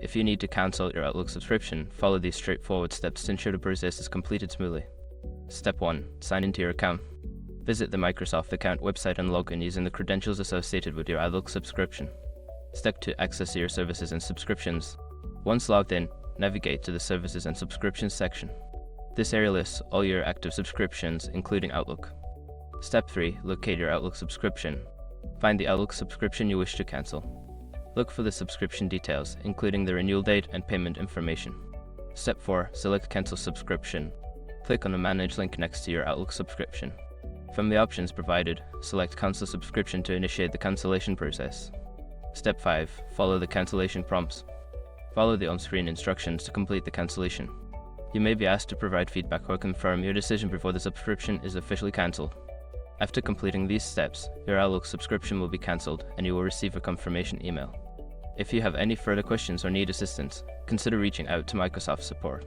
If you need to cancel your Outlook subscription, follow these straightforward steps to ensure the process is completed smoothly. Step 1. Sign into your account. Visit the Microsoft account website and log in using the credentials associated with your Outlook subscription. Step 2. Access your services and subscriptions. Once logged in, navigate to the Services and Subscriptions section. This area lists all your active subscriptions, including Outlook. Step 3. Locate your Outlook subscription. Find the Outlook subscription you wish to cancel. Look for the subscription details, including the renewal date and payment information. Step 4. Select Cancel Subscription. Click on the Manage link next to your Outlook subscription. From the options provided, select Cancel Subscription to initiate the cancellation process. Step 5. Follow the cancellation prompts. Follow the on-screen instructions to complete the cancellation. You may be asked to provide feedback or confirm your decision before the subscription is officially cancelled. After completing these steps, your Outlook subscription will be cancelled and you will receive a confirmation email. If you have any further questions or need assistance, consider reaching out to Microsoft support.